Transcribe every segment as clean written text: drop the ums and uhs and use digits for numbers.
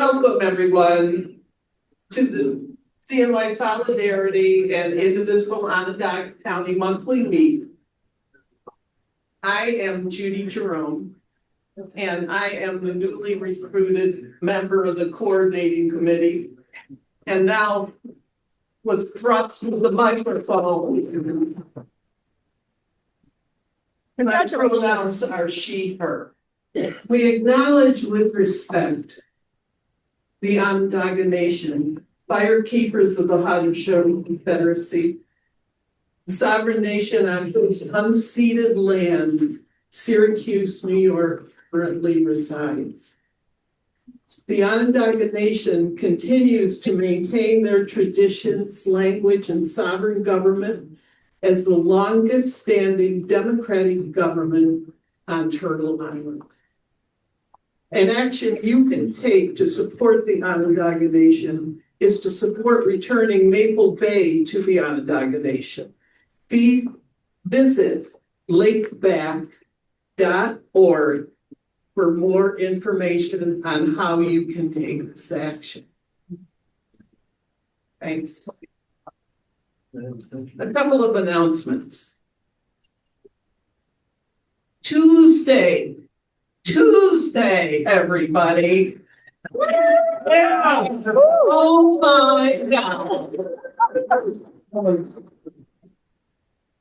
Welcome everyone to the CNY Solidarity and Indivisible Onondaga County Monthly Meet. I am Judy Jerome, and I am the newly recruited member of the coordinating committee, and now was thrust to the microphone. My pronouns are she, her. We acknowledge with respect the Onondaga Nation, fire keepers of the Haudenosaunee Confederacy, the sovereign nation on whose unceded land Syracuse, New York currently resides. The Onondaga Nation continues to maintain their traditions, language, and sovereign government as the longest standing democratic government on Turtle Island. An action you can take to support the Onondaga Nation is to support returning Maple Bay to the Onondaga Nation. Visit lakeback.org for more information on how you can take this action. Thanks. A couple of announcements. Tuesday, everybody. Yeah. Oh my God.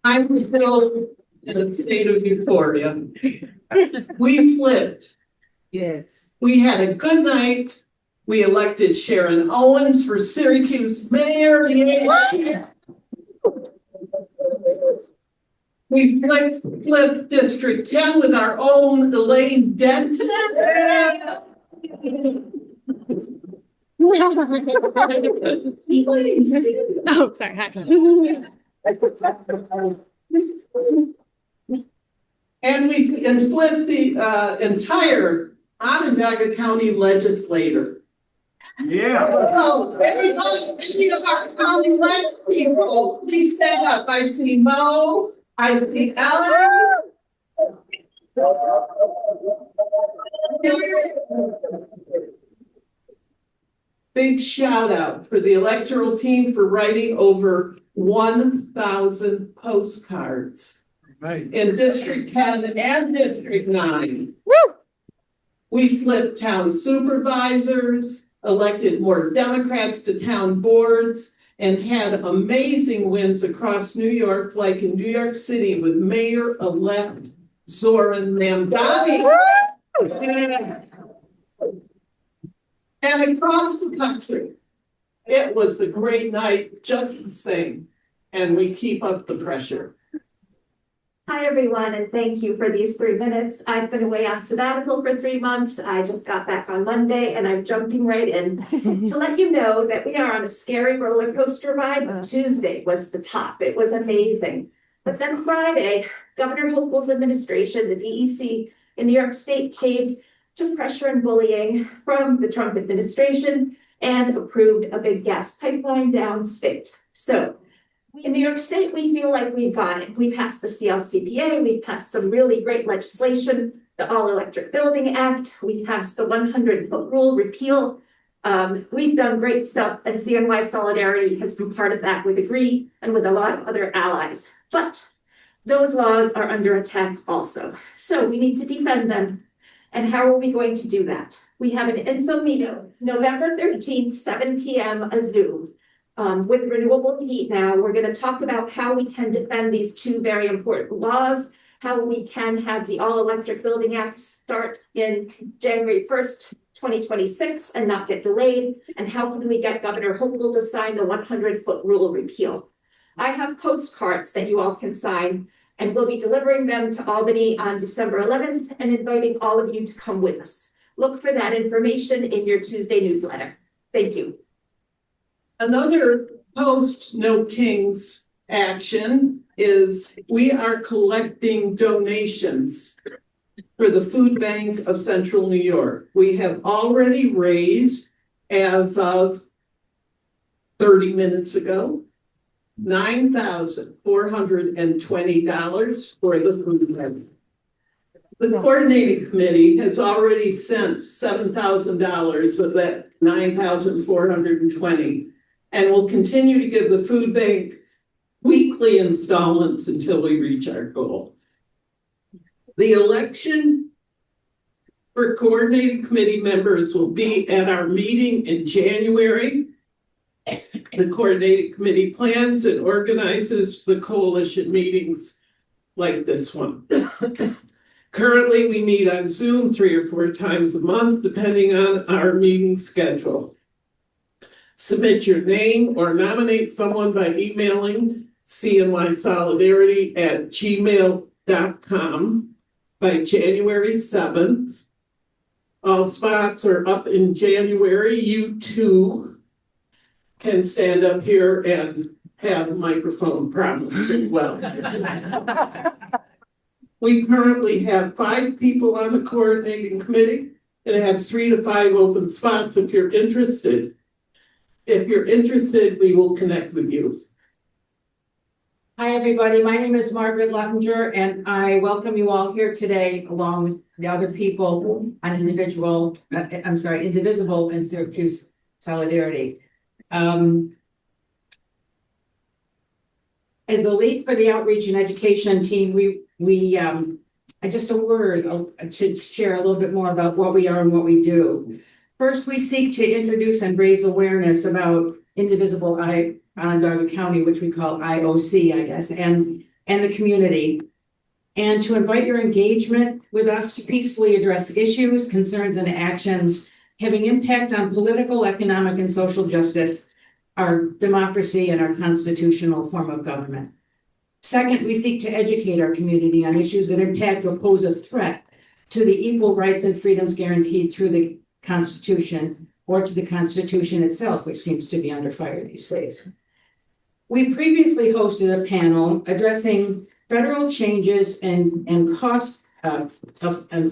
I'm still in a state of euphoria. We flipped. Yes. We had a good night. We elected Sharon Owens for Syracuse mayor. Yeah. We flipped District 10 with our own Elaine Denton. Yeah. Oh, sorry. And we flipped the entire Onondaga County legislature. Yeah. So any of our county legislative people, please stand up. I see Mo. I see Ellen. Big shout out for the electoral team for writing over 1,000 postcards. Right. In District 10 and District 9. Woo! We flipped town supervisors, elected more Democrats to town boards, and had amazing wins across New York, like in New York City with Mayor-elect Zoran Mamdani. And across the country. It was a great night, just the same. And we keep up the pressure. Hi, everyone, and thank you for these 3 minutes. I've been away on sabbatical for 3 months. I just got back on Monday, and I'm jumping right in to let you know that we are on a scary roller coaster ride. But Tuesday was the top. It was amazing. But then Friday, Governor Hochul's administration, the DEC in New York State, caved to pressure and bullying from the Trump administration and approved a big gas pipeline downstate. So in New York State, we feel like we've got it. We passed the CLCPA, we passed some really great legislation, the All Electric Building Act, we passed the 100-foot rule repeal. We've done great stuff, and CNY Solidarity has been part of that with Agree and with a lot of other allies. But those laws are under attack also. So we need to defend them. And how are we going to do that? We have an info meeting, November 13th, 7 p.m., a Zoom. With renewable heat now, we're going to talk about how we can defend these 2 very important laws, how we can have the All Electric Building Act start in January 1st, 2026 and not get delayed, and how can we get Governor Hochul to sign the 100-foot rule repeal. I have postcards that you all can sign, and we'll be delivering them to Albany on December 11th and inviting all of you to come with us. Look for that information in your Tuesday newsletter. Thank you. Another post-No Kings action is we are collecting donations for the Food Bank of Central New York. We have already raised, as of 30 minutes ago, $9,420 for the food bank. The coordinating committee has already sent $7,000 of that $9,420 and will continue to give the food bank weekly installments until we reach our goal. The election for coordinating committee members will be at our meeting in January. The coordinating committee plans and organizes the coalition meetings like this one. Currently, we meet on Zoom 3 or 4 times a month, depending on our meeting schedule. Submit your name or nominate someone by emailing cnysolidarity@gmail.com by January 7th. All spots are up in January. You too can stand up here and have microphone problems as well. We currently have 5 people on the coordinating committee and have 3 to 5 open spots if you're interested. If you're interested, we will connect with you. Hi, everybody. My name is Margaret Luttinger, and I welcome you all here today, along with the other people on Indivisible and Syracuse Solidarity. As the lead for the outreach and education team, just a word to share a little bit more about what we are and what we do. First, we seek to introduce and raise awareness about Indivisible Onondaga County, which we call IOC, I guess, and the community, and to invite your engagement with us to peacefully address issues, concerns, and actions having impact on political, economic, and social justice, our democracy, and our constitutional form of government. Second, we seek to educate our community on issues that impact or pose a threat to the equal rights and freedoms guaranteed through the Constitution, or to the Constitution itself, which seems to be under fire these days. We previously hosted a panel addressing federal changes and cost and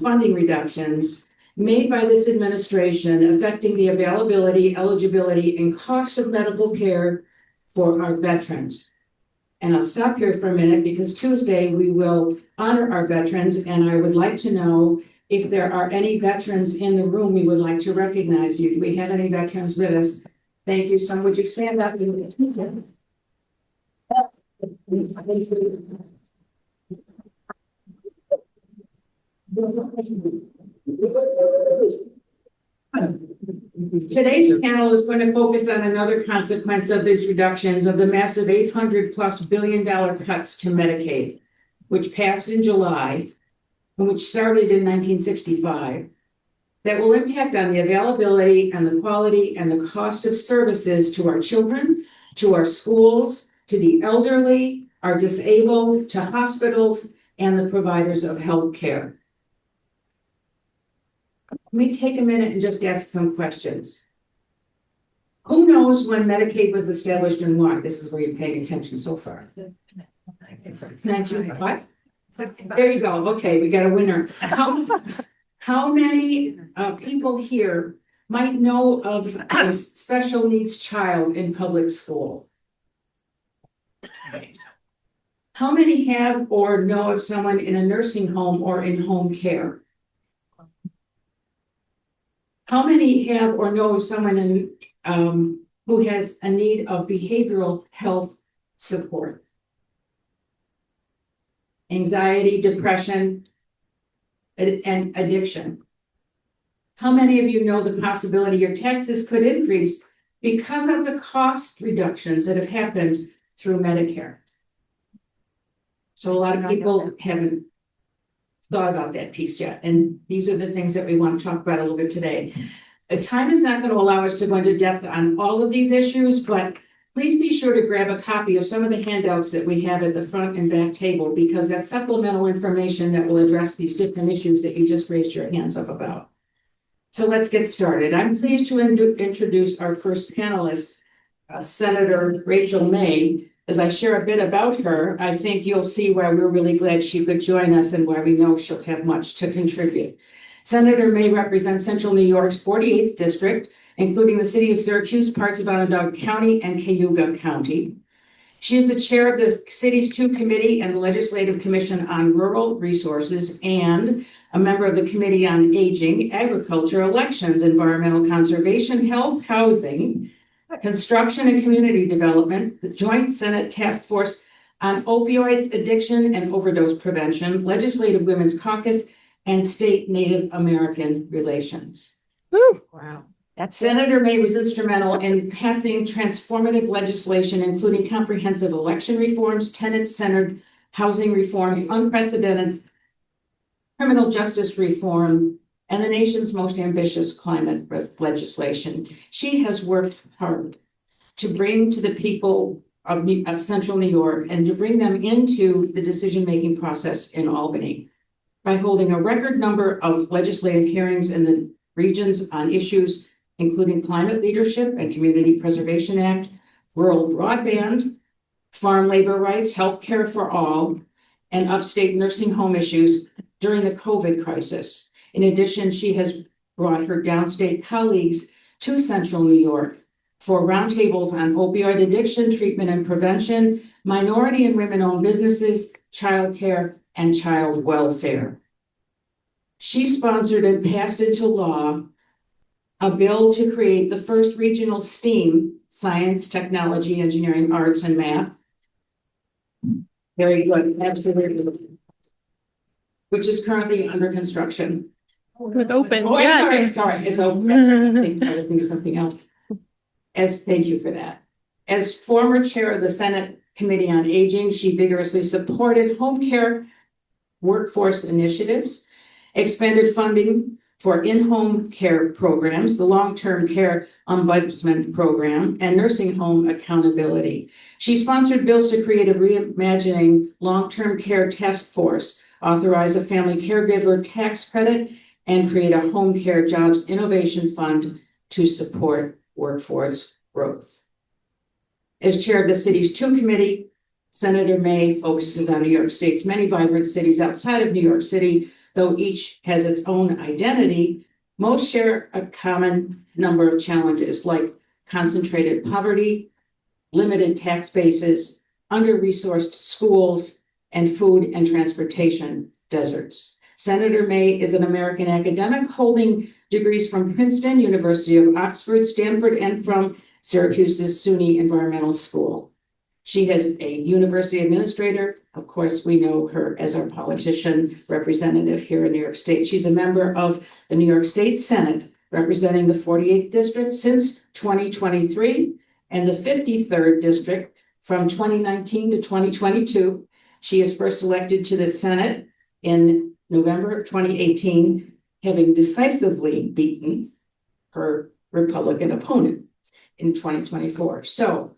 funding reductions made by this administration affecting the availability, eligibility, and cost of medical care for our veterans. And I'll stop here for a minute because Tuesday we will honor our veterans, and I would like to know if there are any veterans in the room. We would like to recognize you. Do we have any veterans with us? Thank you. So would you stand up? Today's panel is going to focus on another consequence of these reductions of the massive $800+ billion cuts to Medicaid, which passed in July and which started in 1965, that will impact on the availability and the quality and the cost of services to our children, to our schools, to the elderly, our disabled, to hospitals, and the providers of health care. Let me take a minute and just ask some questions. Who knows when Medicaid was established and why? This is where you're paying attention so far. 1905? There you go. Okay, we got a winner. How many people here might know of a special needs child in public school? How many have or know of someone in a nursing home or in home care? How many have or know of someone who has a need of behavioral health support? Anxiety, depression, and addiction. How many of you know the possibility your taxes could increase because of the cost reductions that have happened through Medicare? So a lot of people haven't thought about that piece yet. And these are the things that we want to talk about a little bit today. Time is not going to allow us to go into depth on all of these issues, but please be sure to grab a copy of some of the handouts that we have at the front and back table, because that's supplemental information that will address these different issues that you just raised your hands up about. So let's get started. I'm pleased to introduce our first panelist, Senator Rachel May. As I share a bit about her, I think you'll see why we're really glad she could join us and why we know she'll have much to contribute. Senator May represents Central New York's 48th District, including the city of Syracuse, parts of Onondaga County, and Cayuga County. She is the chair of the city's 2 committee and the Legislative Commission on Rural Resources and a member of the Committee on Aging, Agriculture, Elections, Environmental Conservation, Health, Housing, Construction and Community Development, the Joint Senate Task Force on Opioids, Addiction and Overdose Prevention, Legislative Women's Caucus, and State Native American Relations. Woo. Wow. Senator May was instrumental in passing transformative legislation, including comprehensive election reforms, tenant-centered housing reform, unprecedented criminal justice reform, and the nation's most ambitious climate legislation. She has worked hard to bring to the people of Central New York and to bring them into the decision-making process in Albany by holding a record number of legislative hearings in the regions on issues including climate leadership and Community Preservation Act, rural broadband, farm labor rights, healthcare for all, and upstate nursing home issues during the COVID crisis. In addition, she has brought her downstate colleagues to Central New York for roundtables on opioid addiction, treatment and prevention, minority and women-owned businesses, childcare, and child welfare. She sponsored and passed into law a bill to create the first regional STEAM, science, technology, engineering, arts, and math. Very good, absolutely. Which is currently under construction. With open. Oh, Yeah. sorry, it's open. That's right. I was thinking of something else. Thank you for that. As former chair of the Senate Committee on Aging, she vigorously supported home care workforce initiatives, expanded funding for in-home care programs, the long-term care ombudsman program, and nursing home accountability. She sponsored bills to create a reimagining long-term care task force, authorize a family caregiver tax credit, and create a home care jobs innovation fund to support workforce growth. As chair of the city's 2 committee, Senator May focuses on New York State's many vibrant cities outside of New York City. Though each has its own identity, most share a common number of challenges like concentrated poverty, limited tax bases, under-resourced schools, and food and transportation deserts. Senator May is an American academic holding degrees from Princeton, University of Oxford, Stanford, and from Syracuse's SUNY Environmental School. She is a university administrator. Of course, we know her as our politician representative here in New York State. She's a member of the New York State Senate, representing the 48th district since 2023 and the 53rd district from 2019 to 2022. She is first elected to the Senate in November of 2018, having decisively beaten her Republican opponent in 2024. So,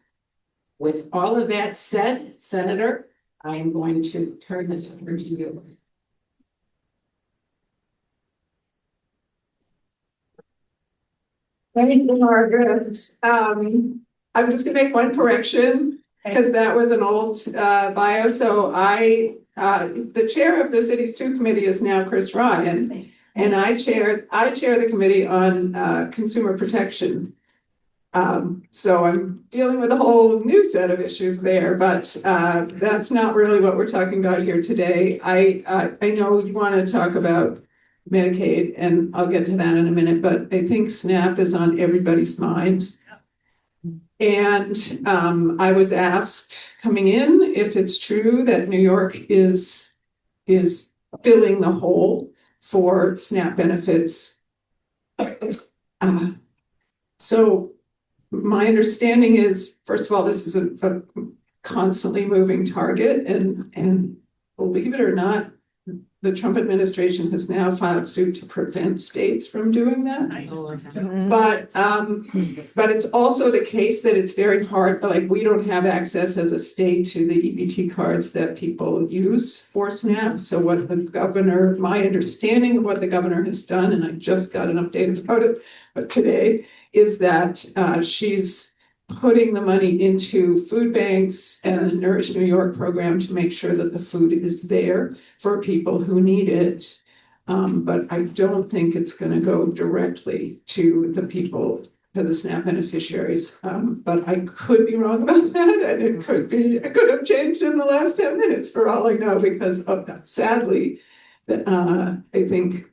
with all of that said, Senator, I am going to turn this over to you. Thank you, Margaret. I'm just gonna make one correction because that was an old bio. So the chair of the city's 2 committee is now Chris Ryan, and I chair the committee on consumer protection. So I'm dealing with a whole new set of issues there, but that's not really what we're talking about here today. I know you want to talk about Medicaid, and I'll get to that in a minute, but I think SNAP is on everybody's mind. And I was asked coming in if it's true that New York is filling the hole for SNAP benefits. So my understanding is, first of all, this is a constantly moving target, and believe it or not, the Trump administration has now filed suit to prevent states from doing that. But it's also the case that it's very hard, like we don't have access as a state to the EBT cards that people use for SNAP. So what the governor, my understanding of what the governor has done, and I just got an update about it today, is that she's putting the money into food banks and the Nourish New York program to make sure that the food is there for people who need it. But I don't think it's going to go directly to the people the SNAP beneficiaries. But I could be wrong about that, and I could have changed in the last 10 minutes for all I know, because of that. Sadly, I think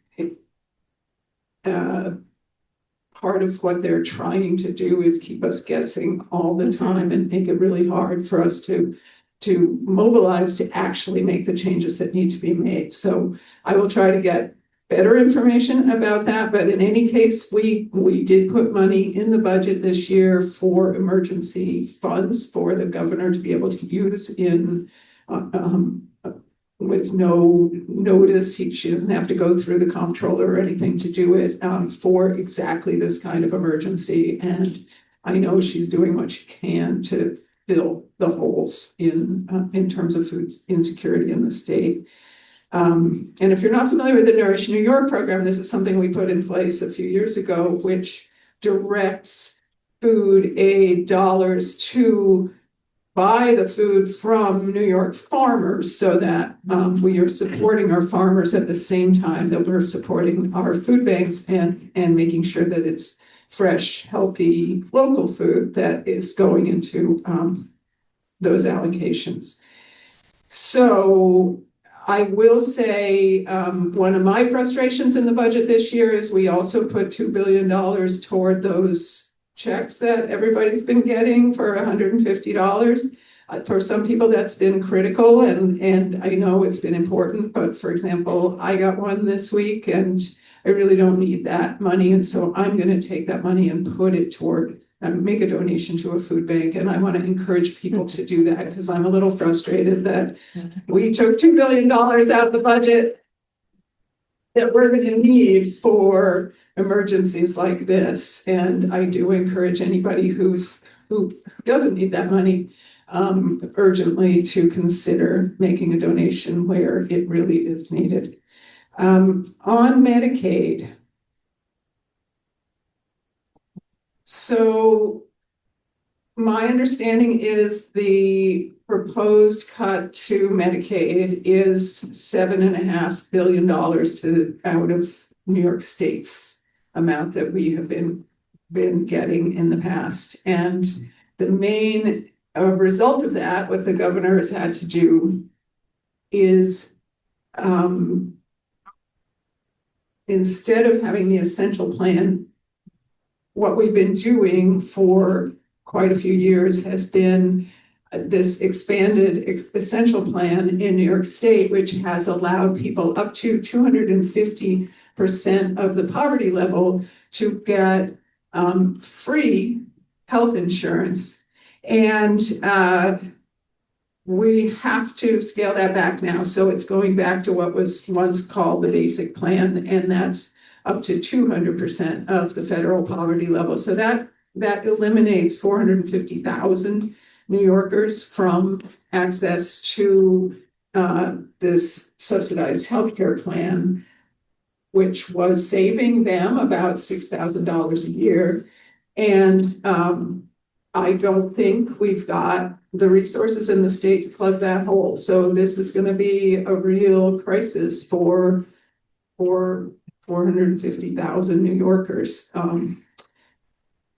part of what they're trying to do is keep us guessing all the time and make it really hard for us to mobilize to actually make the changes that need to be made. So I will try to get better information about that. But in any case, we did put money in the budget this year for emergency funds for the governor to be able to use in with no notice. She doesn't have to go through the comptroller or anything to do it for exactly this kind of emergency. And I know she's doing what she can to fill the holes in terms of food insecurity in the state. And if you're not familiar with the Nourish New York program, this is something we put in place a few years ago, which directs food aid dollars to buy the food from New York farmers, so that we are supporting our farmers at the same time that we're supporting our food banks and making sure that it's fresh, healthy, local food that is going into those allocations. So I will say one of my frustrations in the budget this year is we also put $2 billion toward those checks that everybody's been getting for $150. For some people, that's been critical, and I know it's been important. But for example, I got one this week, and I really don't need that money, and so I'm going to take that money and put it toward make a donation to a food bank. And I want to encourage people to do that, because I'm a little frustrated that we took $2 billion out of the budget that we're going to need for emergencies like this. And I do encourage anybody who doesn't need that money urgently to consider making a donation where it really is needed. On Medicaid, so my understanding is the proposed cut to Medicaid is $7.5 billion out of New York State's amount that we have been getting in the past. And the main result of that, what the governor has had to do is instead of having the essential plan, what we've been doing for quite a few years has been this expanded essential plan in New York State, which has allowed people up to 250% of the poverty level to get free health insurance. And we have to scale that back now. So it's going back to what was once called the basic plan, and that's up to 200% of the federal poverty level. So that eliminates 450,000 New Yorkers from access to this subsidized healthcare plan, which was saving them about $6,000 a year. And I don't think we've got the resources in the state to plug that hole. So this is going to be a real crisis for 450,000 New Yorkers.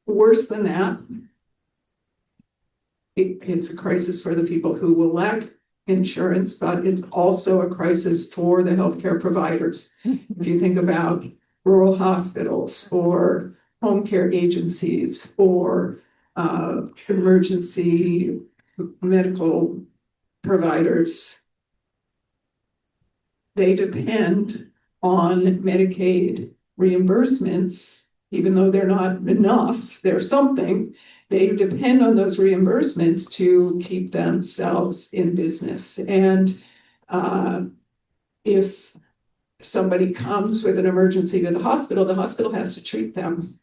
Worse than that, it's a crisis for the people who will lack insurance, but it's also a crisis for the healthcare providers. If you think about rural hospitals or home care agencies or emergency medical providers, they depend on Medicaid reimbursements. Even though they're not enough, they're something. They depend on those reimbursements to keep themselves in business. And if somebody comes with an emergency to the hospital has to treat them.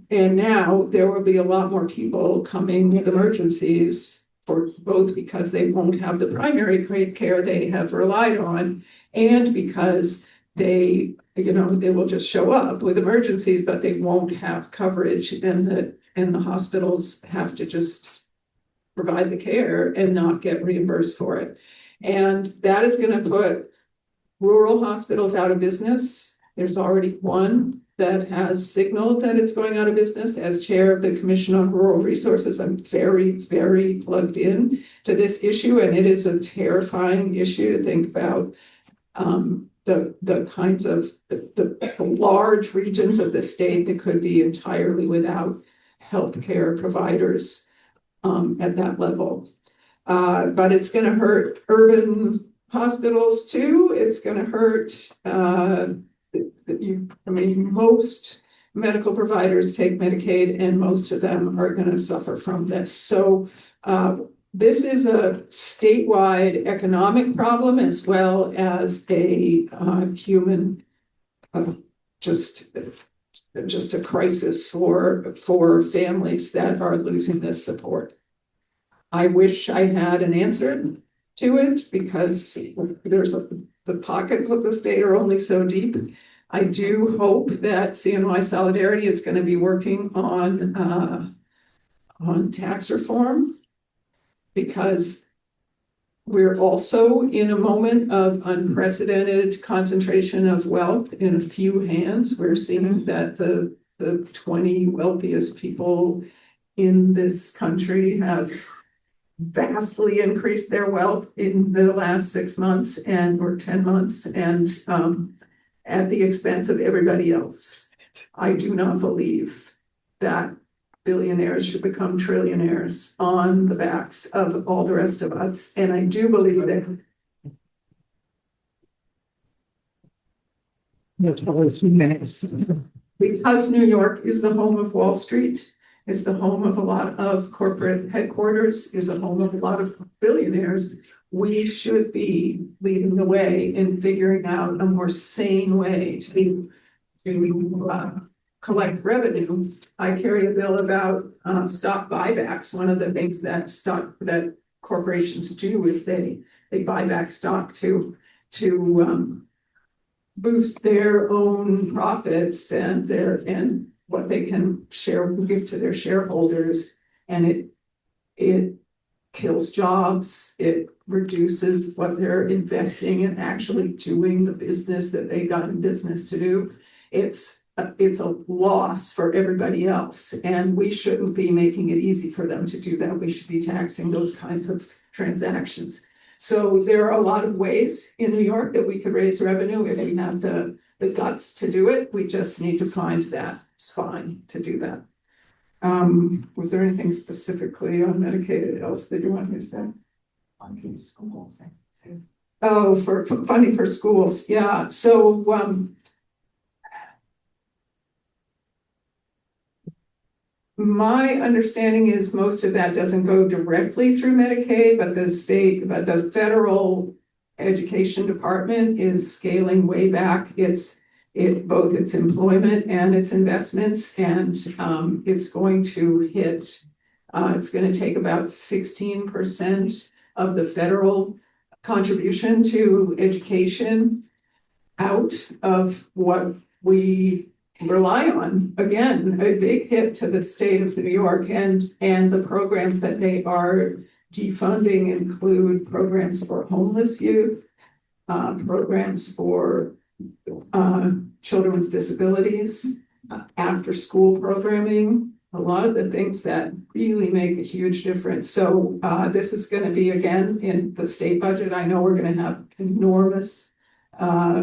And now there will be a lot more people coming with emergencies, for both because they won't have the primary care they have relied on, and because they will just show up with emergencies, but they won't have coverage, and the hospitals have to just provide the care and not get reimbursed for it. And that is going to put rural hospitals out of business. There's already one that has signaled that it's going out of business. As chair of the Commission on Rural Resources, I'm very, very plugged in to this issue, and it is a terrifying issue to think about. The kinds of the large regions of the state that could be entirely without healthcare providers at that level. But it's going to hurt urban hospitals too. It's going to hurt. Most medical providers take Medicaid, and most of them are going to suffer from this. So this is a statewide economic problem as well as a human, just a crisis for families that are losing this support. I wish I had an answer to it, because the pockets of the state are only so deep. I do hope that CNY Solidarity is going to be working on tax reform, because we're also in a moment of unprecedented concentration of wealth in a few hands. We're seeing that the 20 wealthiest people in this country have vastly increased their wealth in the last 6 months or 10 months, and at the expense of everybody else. I do not believe that billionaires should become trillionaires on the backs of all the rest of us. And I do believe that. That's probably 2 minutes. Because New York is the home of Wall Street, is the home of a lot of corporate headquarters, is a home of a lot of billionaires, we should be leading the way in figuring out a more sane way to collect revenue. I carry a bill about stock buybacks. One of the things that corporations do is they buy back stock to boost their own profits and what they can give to their shareholders, and it kills jobs. It reduces what they're investing in actually doing the business that they got in business to do. It's a loss for everybody else, and we shouldn't be making it easy for them to do that. We should be taxing those kinds of transactions. So there are a lot of ways in New York that we could raise revenue if we have the guts to do it. We just need to find that spine to do that. Was there anything specifically on Medicaid else that you want me to say? Funding schools. Oh, for funding for schools. Yeah. So my understanding is most of that doesn't go directly through Medicaid, but the federal education department is scaling way back both its employment and its investments, and it's going to hit. It's going to take about 16% of the federal contribution to education out of what we rely on. Again, a big hit to the state of New York, and the programs that they are defunding include programs for homeless youth, programs for children with disabilities, after school programming, a lot of the things that really make a huge difference. So this is going to be, again, in the state budget. I know we're going to have enormous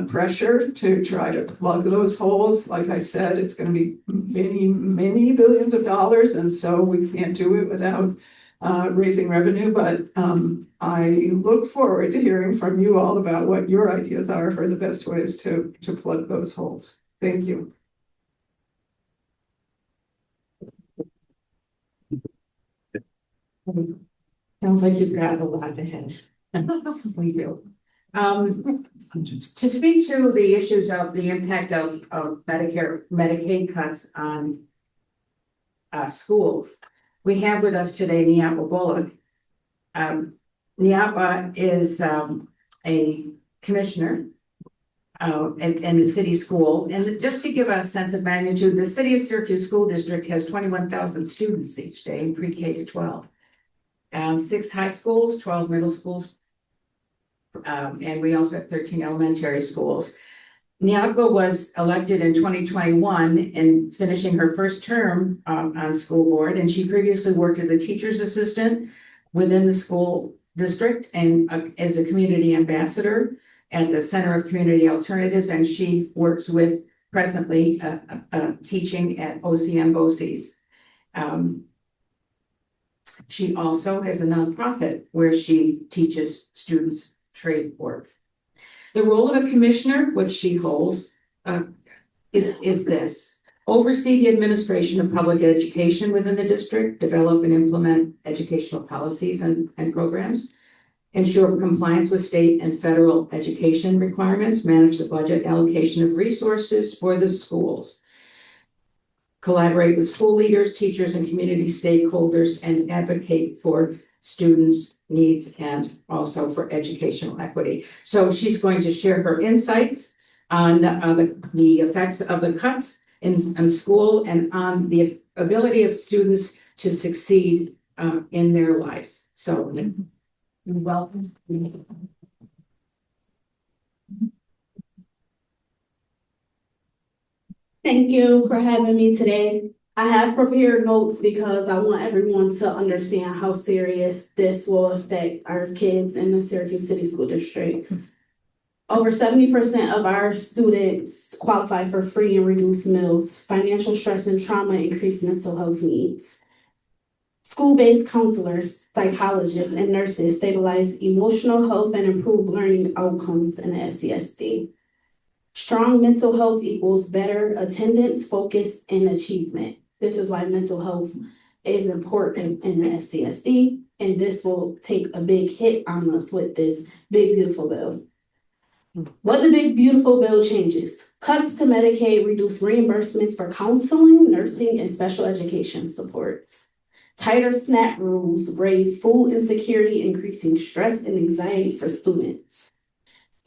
pressure to try to plug those holes. Like I said, it's going to be many, many billions of dollars, and so we can't do it without raising revenue. But I look forward to hearing from you all about what your ideas are for the best ways to plug those holes. Thank you. Sounds like you've got a lot ahead. We do. To speak to the issues of the impact of Medicaid cuts on schools, we have with us today Nyatwa Bullock. Nyatwa is a commissioner in the city school. And just to give a sense of magnitude, the City of Syracuse School District has 21,000 students each day in pre-K to 12. 6 high schools, 12 middle schools, and we also have 13 elementary schools. Nyatwa was elected in 2021 and finishing her first term on school board, and she previously worked as a teacher's assistant within the school district and as a community ambassador at the Center of Community Alternatives, and she works with presently teaching at OCM BOCES. She also has a nonprofit where she teaches students trade work. The role of a commissioner, which she holds, is this: oversee the administration of public education within the district, develop and implement educational policies and programs, ensure compliance with state and federal education requirements, manage the budget allocation of resources for the schools, collaborate with school leaders, teachers, and community stakeholders, and advocate for students' needs and also for educational equity. So she's going to share her insights on the effects of the cuts in school and on the ability of students to succeed in their lives. So welcome. Thank you for having me today. I have prepared notes because I want everyone to understand how serious this will affect our kids in the Syracuse City School District. Over 70% of our students qualify for free and reduced meals. Financial stress and trauma increase mental health needs. School-based counselors, psychologists, and nurses stabilize emotional health and improve learning outcomes in the SESD. Strong mental health equals better attendance, focus, and achievement. This is why mental health is important in the SCSD, and this will take a big hit on us with this big, beautiful bill. What the big, beautiful bill changes: cuts to Medicaid reduce reimbursements for counseling, nursing, and special education supports. Tighter SNAP rules raise food insecurity, increasing stress and anxiety for students.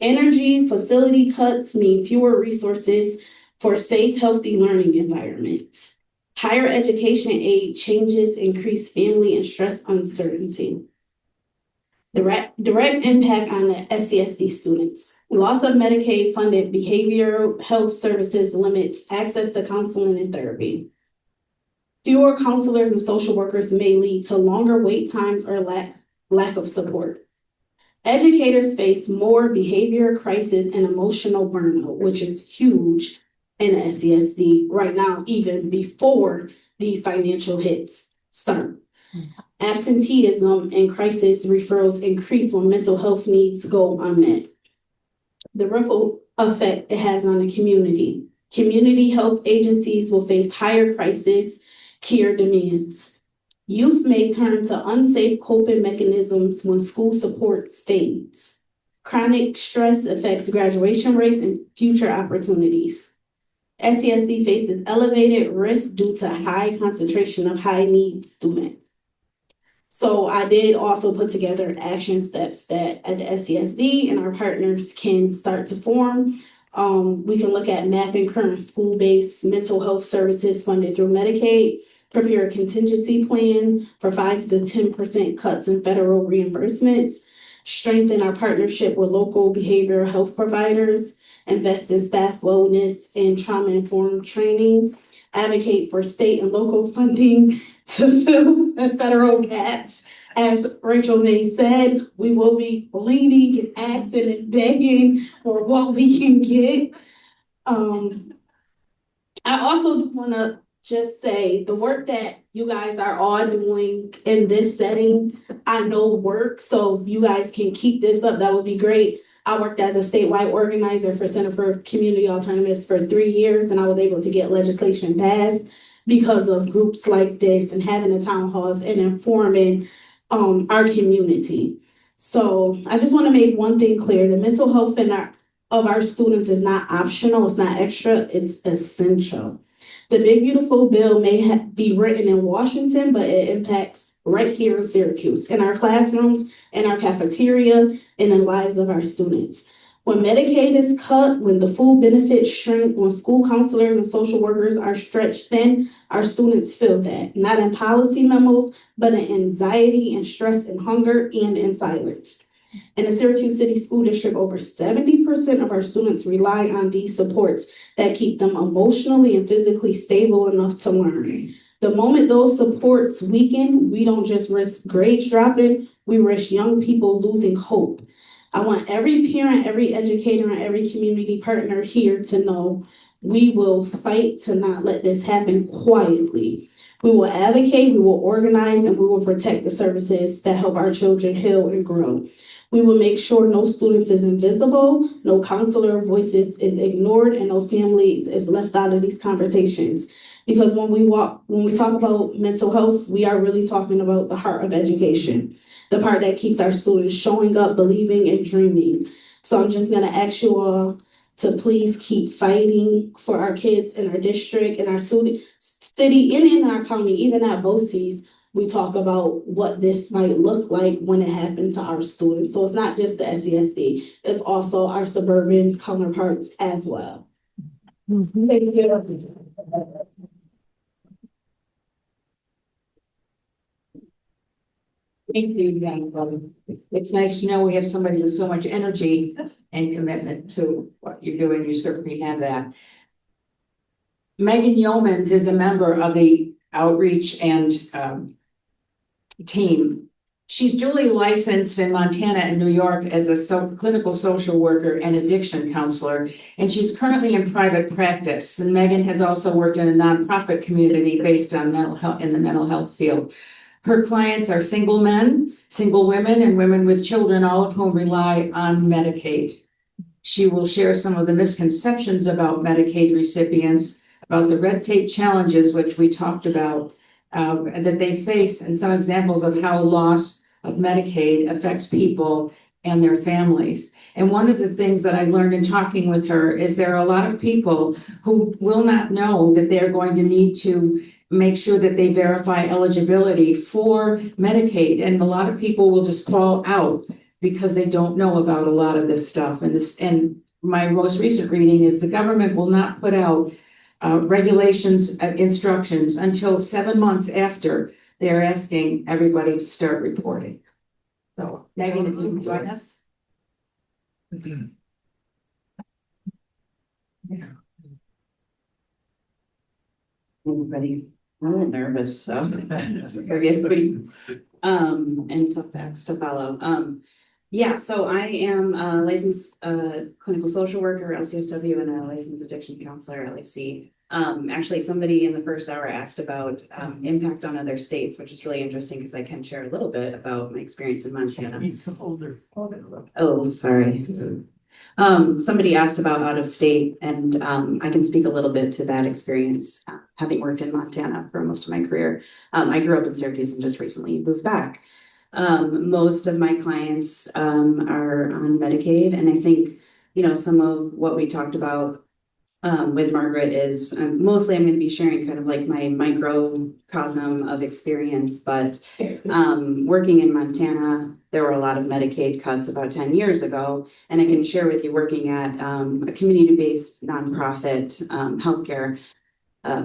Energy facility cuts mean fewer resources for safe, healthy learning environments. Higher education aid changes increase family and stress uncertainty. Direct impact on the SESD students. Loss of Medicaid funded behavioral health services limits access to counseling and therapy. Fewer counselors and social workers may lead to longer wait times or lack of support. Educators face more behavior crisis and emotional burnout, which is huge in the SESD right now, even before these financial hits start. Absenteeism and crisis referrals increase when mental health needs go unmet. The ripple effect it has on the community. Community health agencies will face higher crisis care demands. Youth may turn to unsafe coping mechanisms when school support fades. Chronic stress affects graduation rates and future opportunities. SESD faces elevated risk due to high concentration of high-need students. So I did also put together action steps that at the SESD and our partners can start to form. We can look at mapping current school-based mental health services funded through Medicaid, prepare a contingency plan for 5 to 10% cuts in federal reimbursements, strengthen our partnership with local behavioral health providers, invest in staff wellness and trauma-informed training, advocate for state and local funding to fill the federal gaps. As Rachel May said, we will be leaning and asking and begging for what we can get. I also want to just say the work that you guys are all doing in this setting, I know works. So if you guys can keep this up, that would be great. I worked as a statewide organizer for Center for Community Alternatives for 3 years, and I was able to get legislation passed because of groups like this and having the town halls and informing our community. So I just want to make one thing clear: the mental health of our students is not optional, it's not extra, it's essential. The big beautiful bill may be written in Washington, but it impacts right here in Syracuse, in our classrooms, in our cafeteria, and in the lives of our students. When Medicaid is cut, when the food benefits shrink, when school counselors and social workers are stretched thin, our students feel that, not in policy memos, but in anxiety and stress and hunger and in silence. In the Syracuse City School District, over 70% of our students rely on these supports that keep them emotionally and physically stable enough to learn. The moment those supports weaken, we don't just risk grades dropping, we risk young people losing hope. I want every parent, every educator, and every community partner here to know we will fight to not let this happen quietly. We will advocate, we will organize, and we will protect the services that help our children heal and grow. We will make sure no students is invisible, no counselor voices is ignored, and no families is left out of these conversations. Because when we talk about mental health, we are really talking about the heart of education, the part that keeps our students showing up, believing, and dreaming. So I'm just gonna ask you all to please keep fighting for our kids in our district, in our city, and in our county, even at BOCES. We talk about what this might look like when it happens to our students. So it's not just the SESD, it's also our suburban counterparts as well. Thank you. Thank you, young brother. It's nice to know we have somebody with so much energy and commitment to what you're doing. You certainly have that. Meghan Yeomans is a member of the outreach and team. She's duly licensed in Montana and New York as a clinical social worker and addiction counselor, and she's currently in private practice. And Meghan has also worked in a nonprofit community based on mental health in the mental health field. Her clients are single men, single women, and women with children, all of whom rely on Medicaid. She will share some of the misconceptions about Medicaid recipients, about the red tape challenges, which we talked about, that they face, and some examples of how loss of Medicaid affects people and their families. And one of the things that I learned in talking with her is there are a lot of people who will not know that they're going to need to make sure that they verify eligibility for Medicaid. And a lot of people will just fall out because they don't know about a lot of this stuff. And my most recent reading is the government will not put out regulations, instructions until 7 months after they're asking everybody to start reporting. So, Meghan, if you can join us. Everybody, I'm a little nervous, so forgive me. And tough facts to follow. Yeah, so I am a licensed clinical social worker, LCSW, and a licensed addiction counselor, LAC. Actually, somebody in the first hour asked about impact on other states, which is really interesting because I can share a little bit about my experience in Montana. Oh, sorry. Somebody asked about out of state, and I can speak a little bit to that experience, having worked in Montana for most of my career. I grew up in Syracuse and just recently moved back. Most of my clients are on Medicaid, and I think, you know, some of what we talked about with Margaret is mostly I'm going to be sharing kind of like my microcosm of experience, but working in Montana, there were a lot of Medicaid cuts about 10 years ago, and I can share with you working at a community-based nonprofit healthcare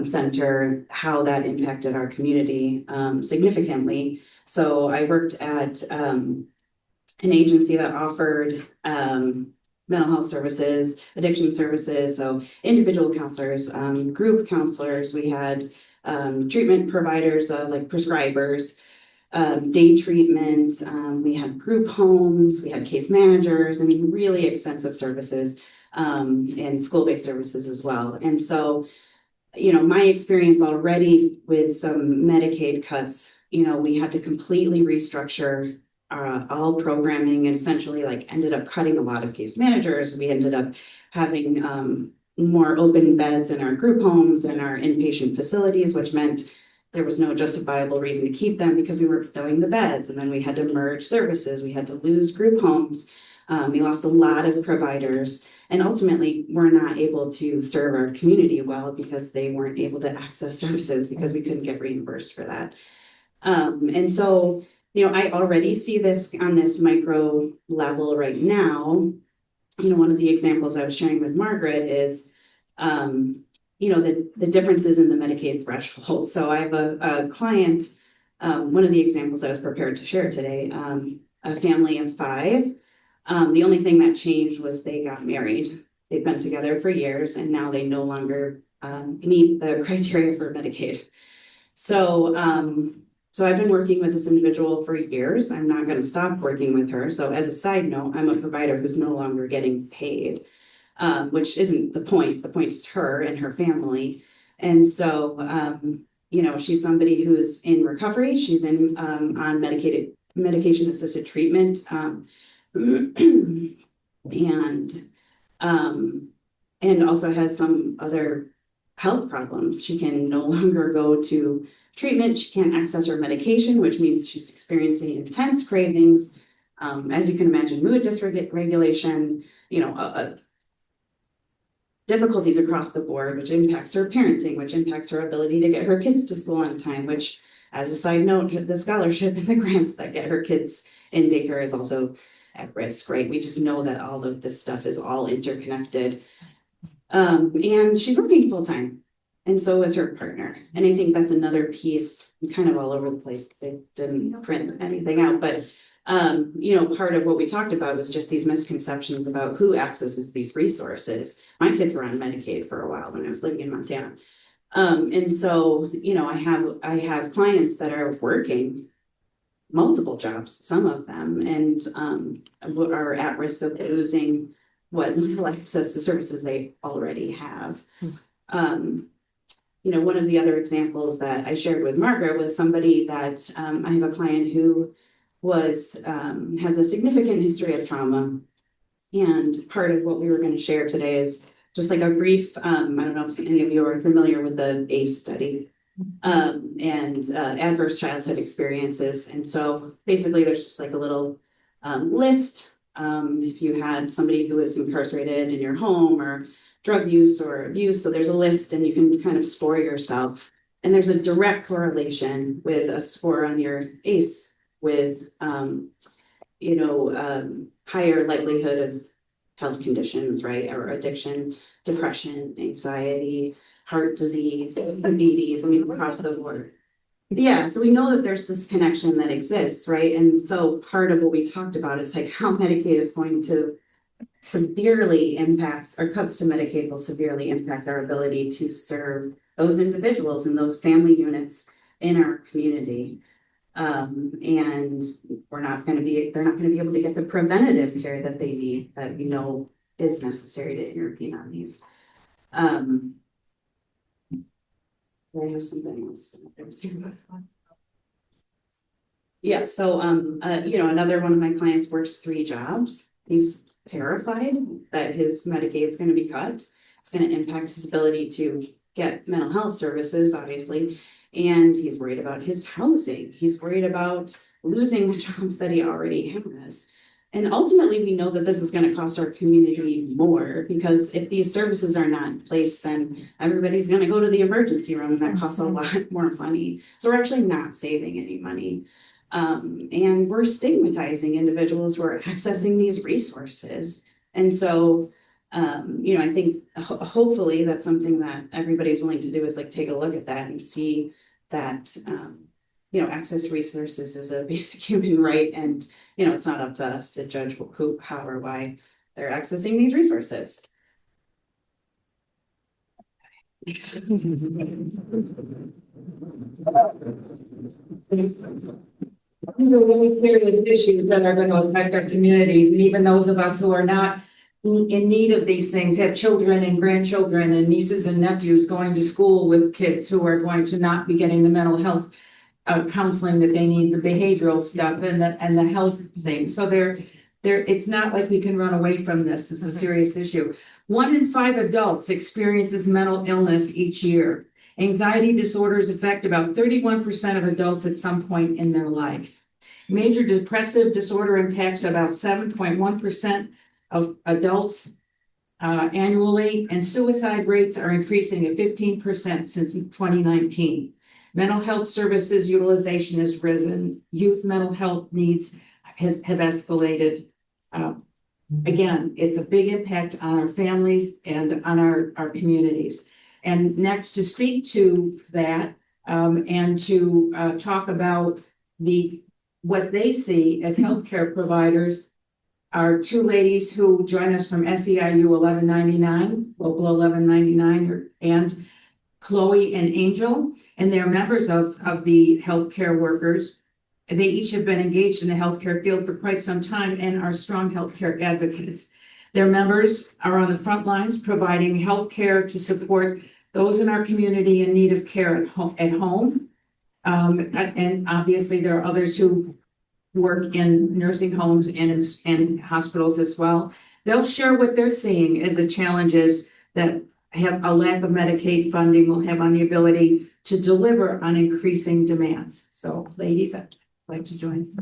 center, how that impacted our community significantly. So I worked at an agency that offered mental health services, addiction services, so individual counselors, group counselors. We had treatment providers, like prescribers, day treatment. We had group homes, we had case managers. I mean, really extensive services, and school-based services as well. And so, you know, my experience already with some Medicaid cuts, you know, we had to completely restructure all programming, and essentially like ended up cutting a lot of case managers. We ended up having more open beds in our group homes and our inpatient facilities, which meant there was no justifiable reason to keep them because we were filling the beds. And then we had to merge services. We had to lose group homes. We lost a lot of providers, and ultimately we're not able to serve our community well because they weren't able to access services because we couldn't get reimbursed for that. And so, you know, I already see this on this micro level right now. You know, one of the examples I was sharing with Margaret is, you know, the differences in the Medicaid threshold. So I have a client, one of the examples I was prepared to share today, a family of 5. The only thing that changed was they got married. They've been together for years and now they no longer meet the criteria for Medicaid. So I've been working with this individual for years. I'm not going to stop working with her. So as a side note, I'm a provider who's no longer getting paid, which isn't the point. The point is her and her family. And so, she's somebody who's in recovery. She's on medication assisted treatment. And also has some other health problems. She can no longer go to treatment. She can't access her medication, which means she's experiencing intense cravings. As you can imagine, mood dysregulation, difficulties across the board, which impacts her parenting, which impacts her ability to get her kids to school on time, which, as a side note, the scholarship and the grants that get her kids in daycare is also at risk, right? We just know that all of this stuff is all interconnected. And she's working full time, and so is her partner. And I think that's another piece, kind of all over the place. They didn't print anything out, but part of what we talked about was just these misconceptions about who accesses these resources. My kids were on Medicaid for a while when I was living in Montana. And so, I have clients that are working multiple jobs, some of them, and are at risk of losing what little access to services they already have. One of the other examples that I shared with Margaret was somebody that I have a client who has a significant history of trauma. And part of what we were going to share today is just like a brief, I don't know if any of you are familiar with the ACE study, and adverse childhood experiences. And so basically there's just like a little list. If you had somebody who is incarcerated in your home, or drug use or abuse, so there's a list and you can kind of score yourself. And there's a direct correlation with a score on your ACE with, higher likelihood of health conditions, right? Or addiction, depression, anxiety, heart disease, diabetes, across the board. Yeah, so we know that there's this connection that exists, right? And so part of what we talked about is like how Medicaid is going to severely impact, or cuts to Medicaid will severely impact our ability to serve those individuals and those family units in our community. And they're not going to be able to get the preventative care that they need, that we know is necessary to intervene on these. There's something else. Yeah, so another one of my clients works 3 jobs. He's terrified that his Medicaid is going to be cut. It's going to impact his ability to get mental health services, obviously. And he's worried about his housing. He's worried about losing the jobs that he already has. And ultimately, we know that this is going to cost our community more, because if these services are not in place, then everybody's going to go to the emergency room, and that costs a lot more money. So we're actually not saving any money. And we're stigmatizing individuals who are accessing these resources. And so, I think hopefully that's something that everybody's willing to do, is like take a look at that and see that, access to resources is a basic human right. And, it's not up to us to judge who, how, or why they're accessing these resources. These are really serious issues that are going to affect our communities, and even those of us who are not in need of these things, have children and grandchildren and nieces and nephews going to school with kids who are going to not be getting the mental health counseling that they need, the behavioral stuff and the health things. So it's not like we can run away from this. It's a serious issue. 1 in 5 adults experiences mental illness each year. Anxiety disorders affect about 31% of adults at some point in their life. Major depressive disorder impacts about 7.1% of adults annually, and suicide rates are increasing at 15% since 2019. Mental health services utilization has risen. Youth mental health needs have escalated. Again, it's a big impact on our families and on our communities. And next, to speak to that and to talk about the what they see as healthcare providers are two ladies who join us from SEIU 1199, local 1199, and Chloe and Angel, and they're members of the healthcare workers. They each have been engaged in the healthcare field for quite some time and are strong healthcare advocates. Their members are on the front lines providing healthcare to support those in our community in need of care at home. And obviously there are others who work in nursing homes and hospitals as well. They'll share what they're seeing as the challenges that have a lack of Medicaid funding will have on the ability to deliver on increasing demands. So ladies, I'd like to join us.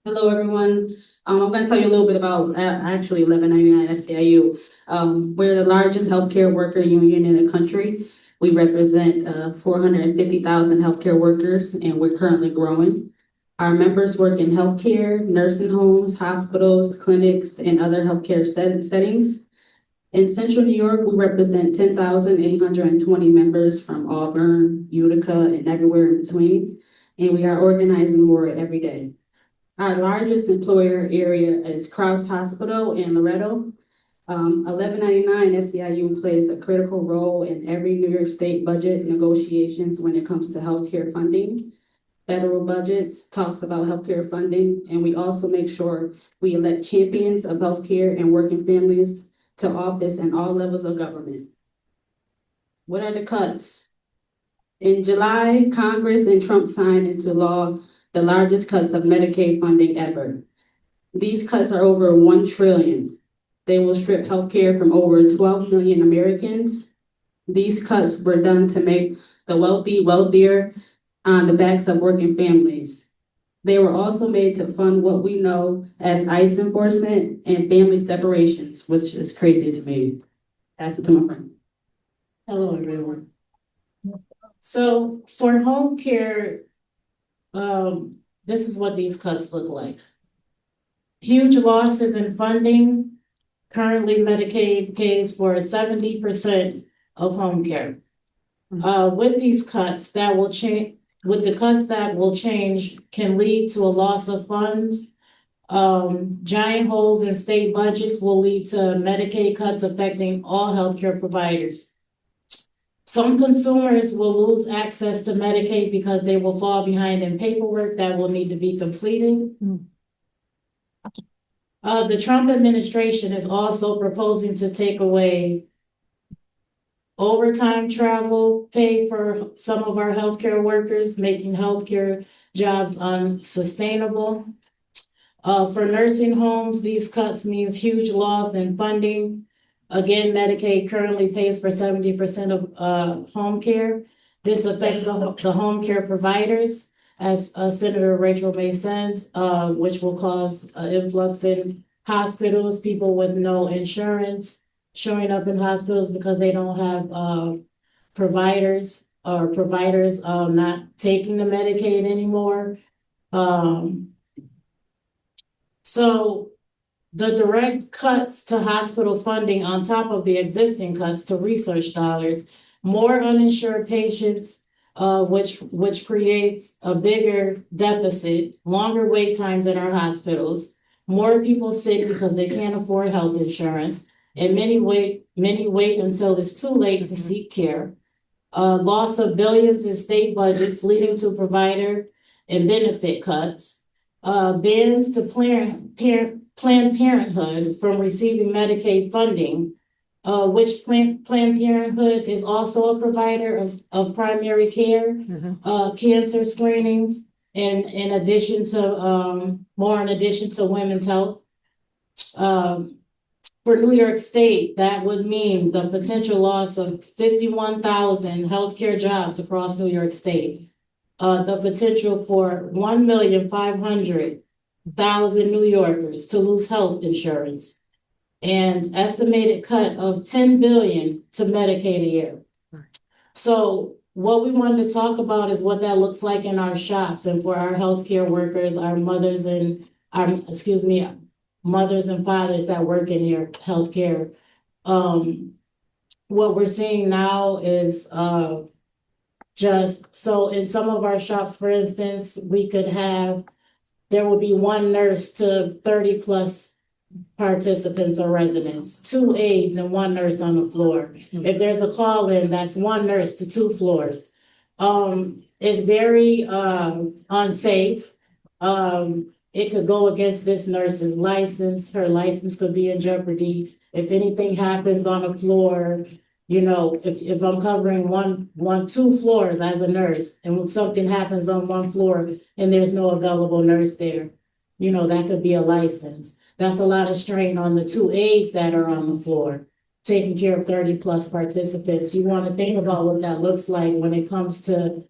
Hello, everyone. I'm going to tell you a little bit about actually 1199 SEIU. We're the largest healthcare worker union in the country. We represent 450,000 healthcare workers, and we're currently growing. Our members work in healthcare, nursing homes, hospitals, clinics, and other healthcare settings. In Central New York, we represent 10,820 members from Auburn, Utica, and everywhere in between, and we are organizing more every day. Our largest employer area is Crouse Hospital in Loretto. 1199 SEIU plays a critical role in every New York State budget negotiations when it comes to healthcare funding. Federal budgets talks about healthcare funding, and we also make sure we elect champions of healthcare and working families to office in all levels of government. What are the cuts? In July, Congress and Trump signed into law the largest cuts of Medicaid funding ever. These cuts are over $1 trillion. They will strip healthcare from over 12 million Americans. These cuts were done to make the wealthy wealthier on the backs of working families. They were also made to fund what we know as ICE enforcement and family separations, which is crazy to me. Pass it to my friend. Hello, everyone. So for home care, this is what these cuts look like. Huge losses in funding. Currently, Medicaid pays for 70% of home care. With these cuts, that will change. With the cuts that will change, can lead to a loss of funds. Giant holes in state budgets will lead to Medicaid cuts affecting all healthcare providers. Some consumers will lose access to Medicaid because they will fall behind in paperwork that will need to be completed. The Trump administration is also proposing to take away overtime travel pay for some of our healthcare workers, making healthcare jobs unsustainable. For nursing homes, these cuts means huge loss in funding. Again, Medicaid currently pays for 70% of home care. This affects the home care providers, as Senator Rachel May says, which will cause an influx in hospitals, people with no insurance showing up in hospitals because they don't have providers or providers not taking the Medicaid anymore. So the direct cuts to hospital funding on top of the existing cuts to research dollars, more uninsured patients, which creates a bigger deficit, longer wait times in our hospitals, more people sick because they can't afford health insurance, and many wait until it's too late to seek care. Loss of billions in state budgets leading to provider and benefit cuts. Bans to Planned Parenthood from receiving Medicaid funding, which Planned Parenthood is also a provider of primary care, cancer screenings, and in addition to women's health. For New York State, that would mean the potential loss of 51,000 healthcare jobs across New York State. The potential for 1,500,000 New Yorkers to lose health insurance, and estimated cut of 10 billion to Medicaid a year. So what we wanted to talk about is what that looks like in our shops and for our healthcare workers, our mothers and mothers and fathers that work in your healthcare. what we're seeing now is, just, so in some of our shops, for instance, there would be one nurse to 30+ participants or residents, 2 aides and 1 nurse on the floor. If there's a call in, that's 1 nurse to 2 floors. It's very unsafe. It could go against this nurse's license. Her license could be in jeopardy. If anything happens on the floor, you know, if I'm covering 2 floors as a nurse, and when something happens on 1 floor and there's no available nurse there, you know, that could be a license. That's a lot of strain on the 2 aides that are on the floor, taking care of 30+ participants. You want to think about what that looks like when it comes to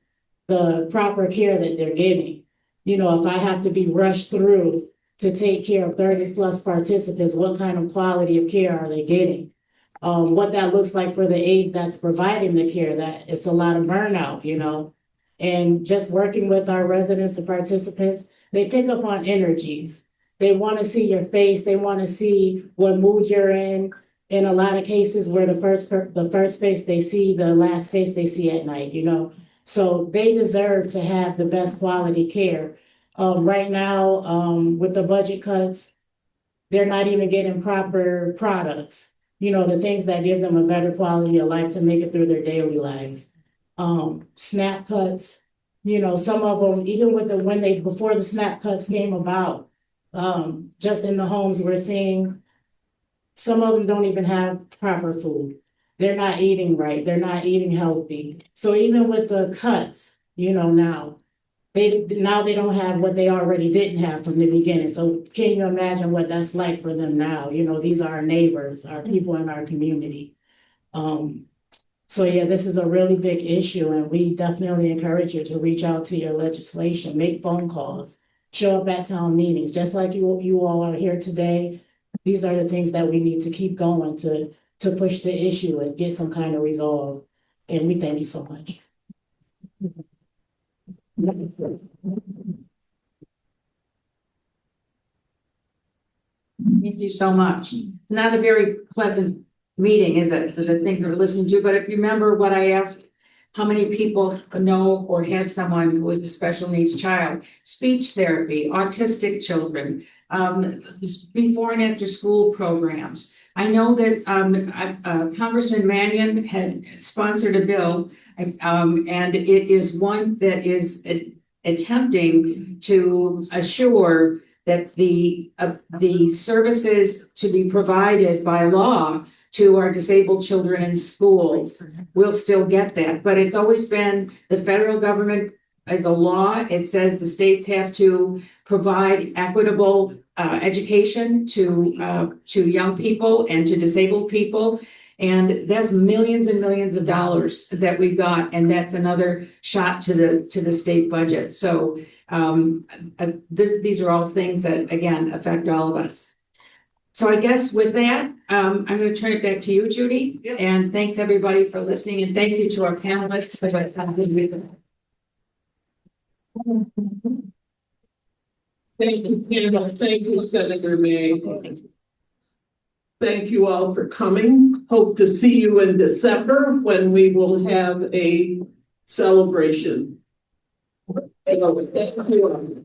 the proper care that they're getting. You know, if I have to be rushed through to take care of 30+ participants, what kind of quality of care are they getting? What that looks like for the aides that's providing the care, that it's a lot of burnout, you know. And just working with our residents and participants, they pick up on energies. They want to see your face. They want to see what mood you're in. In a lot of cases, where the first face they see, the last face they see at night, you know. So they deserve to have the best quality care. Right now, with the budget cuts, they're not even getting proper products. You know, the things that give them a better quality of life to make it through their daily lives. SNAP cuts, you know, some of them, even with before the SNAP cuts came about, just in the homes we're seeing, some of them don't even have proper food. They're not eating right. They're not eating healthy. So even with the cuts, you know, now they don't have what they already didn't have from the beginning. So can you imagine what that's like for them now? You know, these are our neighbors, our people in our community. So yeah, this is a really big issue, and we definitely encourage you to reach out to your legislation, make phone calls, show up at town meetings, just like you all are here today. These are the things that we need to keep going to push the issue and get some kind of resolve. And we thank you so much. Thank you so much. It's not a very pleasant meeting, is it? The things that we're listening to, but if you remember what I asked, how many people know or have someone who is a special needs child? Speech therapy, autistic children, before and after school programs. I know that Congressman Mannion had sponsored a bill, and it is one that is attempting to assure that the services to be provided by law to our disabled children in schools will still get that. But it's always been the federal government as a law. It says the states have to provide equitable education to young people and to disabled people. And that's millions and millions of dollars that we've got. And that's another shot to the state budget. So these are all things that, again, affect all of us. So I guess with that, I'm going to turn it back to you, Judy. Yep. And thanks everybody for listening, and thank you to our panelists for that. Thank you, Kendall. Thank you, Senator May. Thank you all for coming. Hope to see you in December when we will have a celebration. So, thank you all.